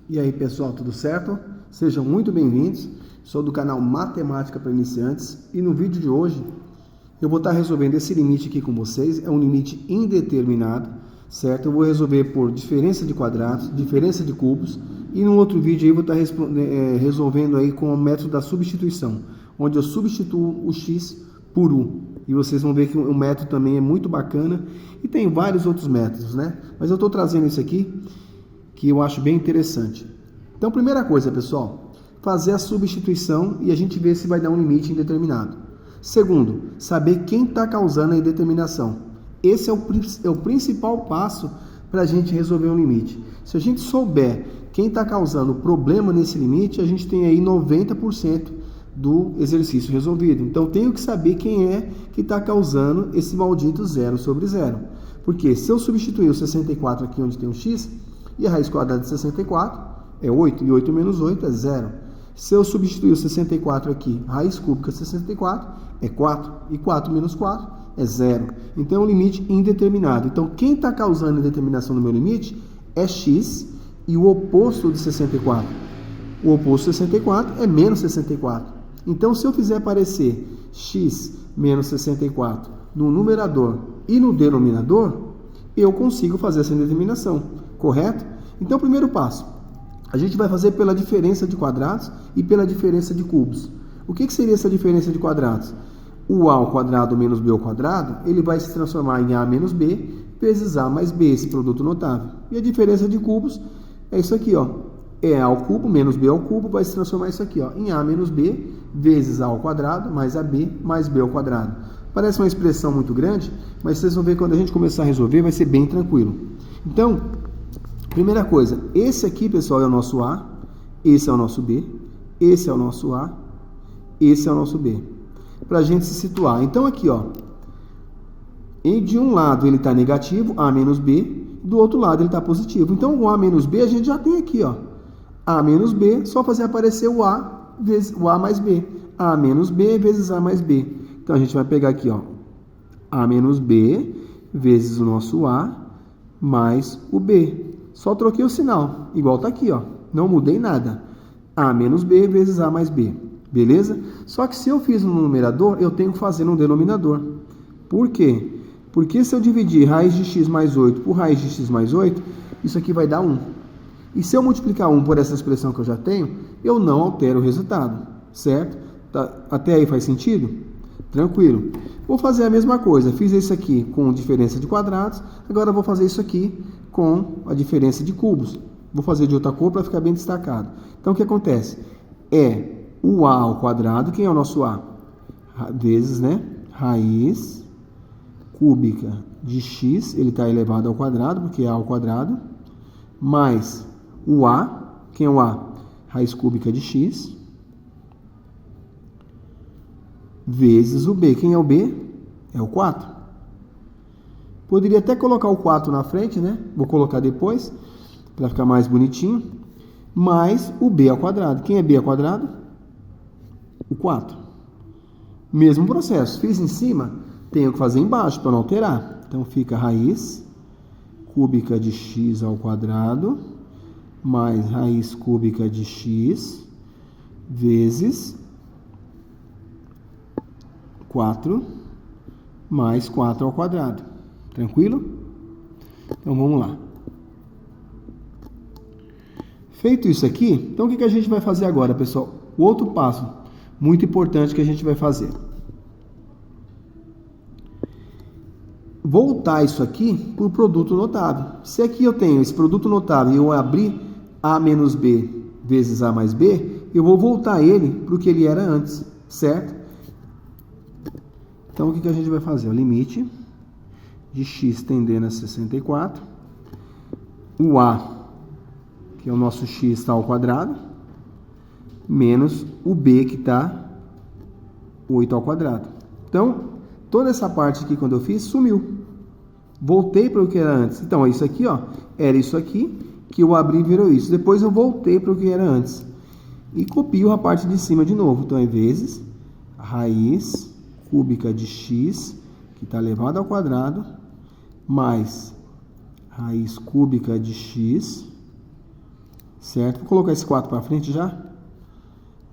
E aí pessoal, tudo certo? Sejam muito bem-vindos, sou do canal Matemática para Iniciantes e no vídeo de hoje eu vou estar resolvendo esse limite aqui com vocês, é um limite indeterminado, certo? Eu vou resolver por diferença de quadrados, diferença de cubos e no outro vídeo aí eu vou estar resolvendo aí com o método da substituição, onde eu substituo o x por u. E vocês vão ver que o método também é muito bacana e tem vários outros métodos, né? Mas eu estou trazendo isso aqui que eu acho bem interessante. Então, primeira coisa, pessoal, fazer a substituição e a gente vê se vai dar um limite indeterminado. Segundo, saber quem está causando a indeterminação. Esse é o principal passo para a gente resolver um limite. Se a gente souber quem está causando o problema nesse limite, a gente tem aí 90% do exercício resolvido. Então, tenho que saber quem é que está causando esse maldito zero sobre zero. Porque se eu substituir o 64 aqui onde tem um x, e a raiz quadrada de 64 é 8, e 8 menos 8 é 0. Se eu substituir o 64 aqui, raiz cúbica de 64 é 4, e 4 menos 4 é 0. Então, é um limite indeterminado. Então, quem está causando indeterminação no meu limite é x e o oposto de 64. O oposto de 64 é menos 64. Então, se eu fizer aparecer x menos 64 no numerador e no denominador, eu consigo fazer essa indeterminação, correto? Então, primeiro passo, a gente vai fazer pela diferença de quadrados e pela diferença de cubos. O que seria essa diferença de quadrados? O a ao quadrado menos b ao quadrado, ele vai se transformar em a menos b vezes a mais b, esse produto notável. E a diferença de cubos é isso aqui, ó. É a ao cubo menos b ao cubo, vai se transformar isso aqui, ó, em a menos b vezes a ao quadrado mais ab mais b ao quadrado. Parece uma expressão muito grande, mas vocês vão ver que quando a gente começar a resolver vai ser bem tranquilo. Então, primeira coisa, esse aqui, pessoal, é o nosso a, esse é o nosso b, esse é o nosso a, esse é o nosso b. Para a gente se situar. Então, aqui, ó, de um lado ele está negativo, a menos b, do outro lado ele está positivo. Então, o a menos b a gente já tem aqui, ó. A menos b, só fazer aparecer o a vezes o a mais b. A menos b vezes a mais b. Então, a gente vai pegar aqui, ó, a menos b vezes o nosso a mais o b. Só troquei o sinal, igual tá aqui, ó. Não mudei nada. A menos b vezes a mais b. Beleza? Só que se eu fiz no numerador, eu tenho que fazer no denominador. Por quê? Porque se eu dividir raiz de x mais 8 por raiz de x mais 8, isso aqui vai dar 1. E se eu multiplicar 1 por essa expressão que eu já tenho, eu não altero o resultado. Certo? Tá, até aí faz sentido? Tranquilo. Vou fazer a mesma coisa. Fiz isso aqui com diferença de quadrados. Agora vou fazer isso aqui com a diferença de cubos. Vou fazer de outra cor para ficar bem destacado. Então, o que acontece? É o a ao quadrado. Quem é o nosso a? Vezes, né? Raiz cúbica de x. Ele está elevado ao quadrado, porque é a ao quadrado. Mais o a. Quem é o a? Raiz cúbica de x. Vezes o b. Quem é o b? É o 4. Poderia até colocar o 4 na frente, né? Vou colocar depois, para ficar mais bonitinho. Mais o b ao quadrado. Quem é b ao quadrado? O 4. Mesmo processo. Fiz em cima, tenho que fazer embaixo para não alterar. Então, fica raiz cúbica de x ao quadrado mais raiz cúbica de x vezes 4 mais 4 ao quadrado. Tranquilo? Então, vamos lá. Feito isso aqui, então o que a gente vai fazer agora, pessoal? O outro passo muito importante que a gente vai fazer. Voltar isso aqui para o produto notável. Se aqui eu tenho esse produto notável e eu abrir a menos b vezes a mais b, eu vou voltar ele para o que ele era antes, certo? Então, o que a gente vai fazer? O limite de x tendendo a 64. O a, que é o nosso x, está ao quadrado, menos o b, que está 8 ao quadrado. Então, toda essa parte aqui, quando eu fiz, sumiu. Voltei para o que era antes. Então, isso aqui, ó, era isso aqui, que eu abri e virou isso. Depois eu voltei para o que era antes. E copio a parte de cima de novo. Então, é vezes raiz cúbica de x, que está elevado ao quadrado, mais raiz cúbica de x certo? Vou colocar esse 4 para frente já,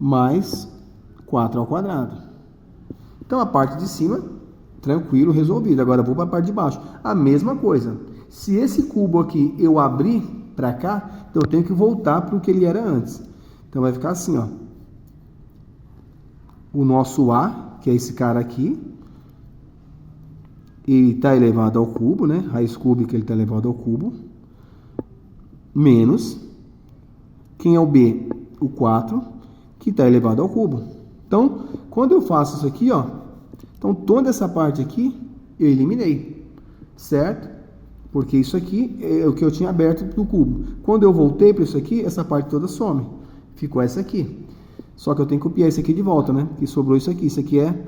mais 4 ao quadrado. Então, a parte de cima, tranquilo, resolvido. Agora, eu vou para a parte de baixo. A mesma coisa. Se esse cubo aqui eu abrir para cá, então eu tenho que voltar para o que ele era antes. Então, vai ficar assim, ó. O nosso A, que é esse cara aqui, ele está elevado ao cubo, né? Raiz cúbica, ele está elevado ao cubo. Menos, quem é o B? O 4, que está elevado ao cubo. Então, quando eu faço isso aqui, ó, então toda essa parte aqui eu eliminei, certo? Porque isso aqui é o que eu tinha aberto do cubo. Quando eu voltei para isso aqui, essa parte toda some. Ficou essa aqui. Só que eu tenho que copiar isso aqui de volta, né? Que sobrou isso aqui. Isso aqui é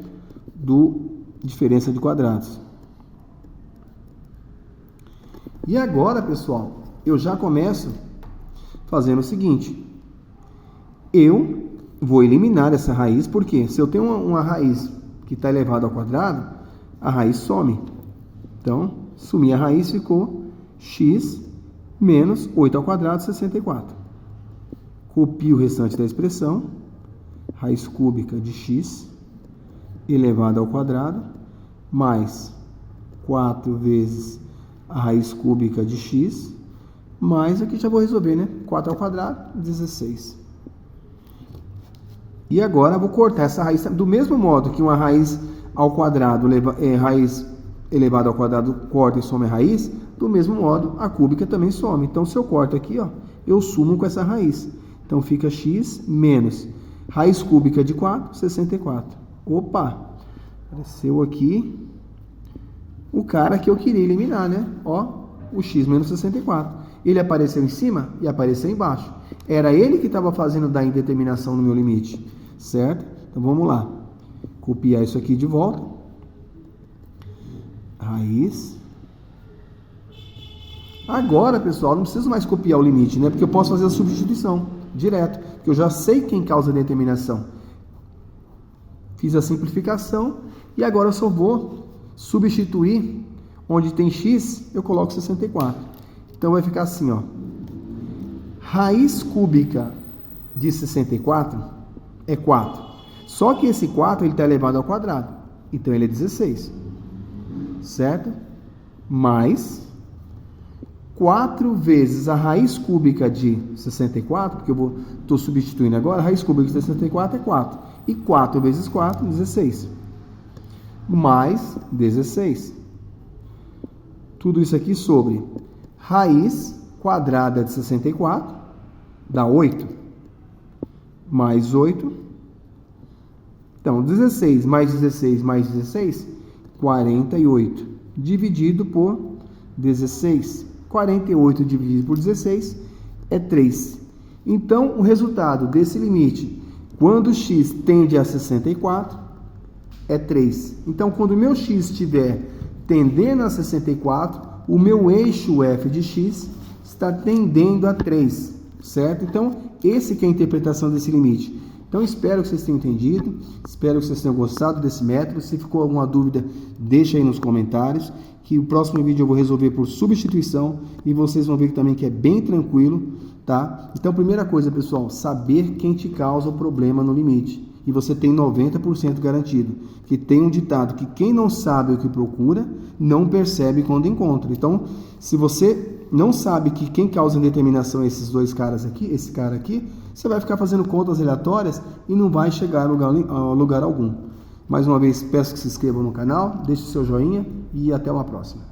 do diferença de quadrados. E agora, pessoal, eu já começo fazendo o seguinte. Eu vou eliminar essa raiz, porque se eu tenho uma raiz que está elevada ao quadrado, a raiz some. Então, sumi a raiz, ficou x menos 8 ao quadrado, 64. Copio o restante da expressão, raiz cúbica de x elevado ao quadrado, mais 4 vezes a raiz cúbica de x, mais aqui já vou resolver, né? 4 ao quadrado, 16. E agora eu vou cortar essa raiz, do mesmo modo que uma raiz ao quadrado, raiz elevada ao quadrado corta e some a raiz, do mesmo modo a cúbica também some. Então, se eu corto aqui, ó, eu sumo com essa raiz. Então, fica x menos raiz cúbica de 4, 64. Opa! Apareceu aqui o cara que eu queria eliminar, né? Ó, o x menos 64. Ele apareceu em cima e apareceu embaixo. Era ele que estava fazendo da indeterminação no meu limite, certo? Então, vamos lá. Copiar isso aqui de volta. Raiz. Agora, pessoal, não preciso mais copiar o limite, né? Porque eu posso fazer a substituição direto, porque eu já sei quem causa a determinação. Fiz a simplificação e agora eu só vou substituir onde tem x, eu coloco 64. Então vai ficar assim, ó. Raiz cúbica de 64 é 4. Só que esse 4 ele está elevado ao quadrado, então ele é 16. Certo? Mais 4 vezes a raiz cúbica de 64, porque eu estou substituindo agora, a raiz cúbica de 64 é 4. E 4 vezes 4, 16. Mais 16. Tudo isso aqui sobre raiz quadrada de 64, dá 8. Mais 8. Então, 16 mais 16 mais 16, 48. Dividido por 16. 48 dividido por 16 é 3. Então, o resultado desse limite, quando x tende a 64, é 3. Então, quando o meu x estiver tendendo a 64, o meu eixo f de x está tendendo a 3, certo? Então, esse que é a interpretação desse limite. Então, espero que vocês tenham entendido, espero que vocês tenham gostado desse método. Se ficou alguma dúvida, deixa aí nos comentários, que o próximo vídeo eu vou resolver por substituição e vocês vão ver também que é bem tranquilo, tá? Então, primeira coisa, pessoal, saber quem te causa o problema no limite. E você tem 90% garantido. Que tem um ditado que quem não sabe o que procura, não percebe quando encontra. Então, se você não sabe que quem causa indeterminação é esses dois caras aqui, esse cara aqui, você vai ficar fazendo contas aleatórias e não vai chegar a lugar algum. Mais uma vez, peço que se inscrevam no canal, deixe seu joinha e até uma próxima.